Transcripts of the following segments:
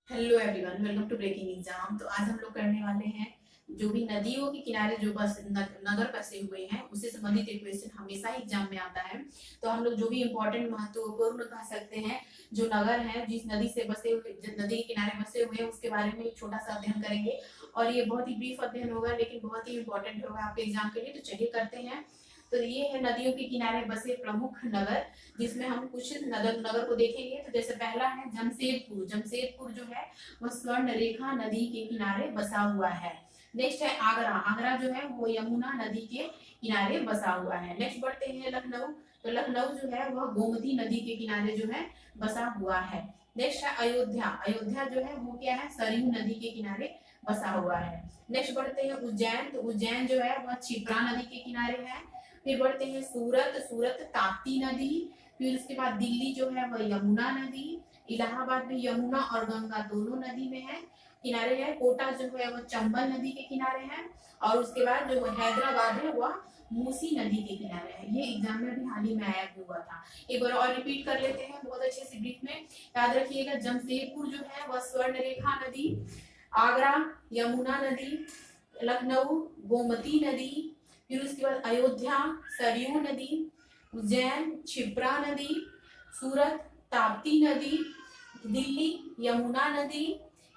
Hello everyone, welcome to Breaking Exam. तो आज हम लोग करने वाले हैं जो भी नदियों के किनारे जो बस नगर बसे हुए हैं उससे संबंधित एक क्वेश्चन हमेशा ही एग्जाम में आता है। तो हम लोग जो भी इम्पोर्टेंट महत्वपूर्ण कह सकते हैं जो नगर हैं जिस नदी से बसे हुए जिस नदी के किनारे बसे हुए हैं उसके बारे में एक छोटा सा अध्ययन करेंगे। और ये बहुत ही ब्रीफ अध्ययन होगा लेकिन बहुत ही इंपॉर्टेंट होगा आपके एग्जाम के लिए। तो चलिए करते हैं। तो ये है नदियों के किनारे बसे प्रमुख नगर, जिसमें हम कुछ नगर नगर को देखेंगे। तो जैसे पहला है जमशेदपुर। जमशेदपुर जो है वह स्वर्ण रेखा नदी के किनारे बसा हुआ है। नेक्स्ट है आगरा। आगरा जो है वो यमुना नदी के किनारे बसा हुआ है। नेक्स्ट बढ़ते हैं लखनऊ। तो लखनऊ जो है वह गोमती नदी के किनारे जो है बसा हुआ है। नेक्स्ट है अयोध्या। अयोध्या जो है वो क्या है, सरयू नदी के किनारे बसा हुआ है। नेक्स्ट बढ़ते हैं उज्जैन। तो उज्जैन जो है वह क्षिप्रा नदी के किनारे है। फिर बढ़ते हैं सूरत। सूरत ताप्ती नदी। फिर उसके बाद दिल्ली जो है वह यमुना नदी। इलाहाबाद में यमुना और गंगा दोनों नदी में है, किनारे है। कोटा जो है वह चंबल नदी के किनारे है। और उसके बाद जो हैदराबाद है वह मूसी नदी के किनारे है। ये एग्जाम में भी हाल ही में आया हुआ था। एक बार और रिपीट कर लेते हैं बहुत अच्छे से ब्रीफ में। याद रखिएगा, जमशेदपुर जो है वह स्वर्ण रेखा नदी, आगरा यमुना नदी, लखनऊ गोमती नदी, फिर उसके बाद अयोध्या सरयू नदी, उज्जैन क्षिप्रा नदी, सूरत ताप्ती नदी, दिल्ली यमुना नदी,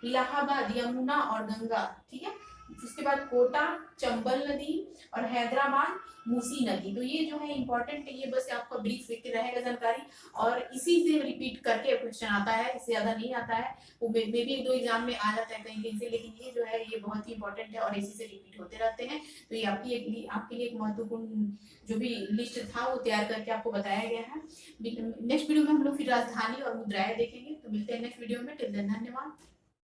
इलाहाबाद यमुना और गंगा, ठीक है। उसके बाद कोटा चंबल नदी और हैदराबाद मूसी नदी। तो ये जो है इंपॉर्टेंट है, ये बस आपका ब्रीफ रहेगा जानकारी। और इसी से रिपीट करके क्वेश्चन आता है, इससे ज्यादा नहीं आता है। वो मे भी एक दो एग्जाम में आ जाता है कहीं कहीं से, लेकिन ये जो है ये बहुत ही इंपॉर्टेंट है और इसी से रिपीट होते रहते हैं। तो ये आपके लिए एक महत्वपूर्ण जो भी लिस्ट था वो तैयार करके आपको बताया गया है। नेक्स्ट वीडियो में हम लोग फिर राजधानी और मुद्राएं देखेंगे। तो मिलते हैं नेक्स्ट वीडियो में। टिल देन धन्यवाद।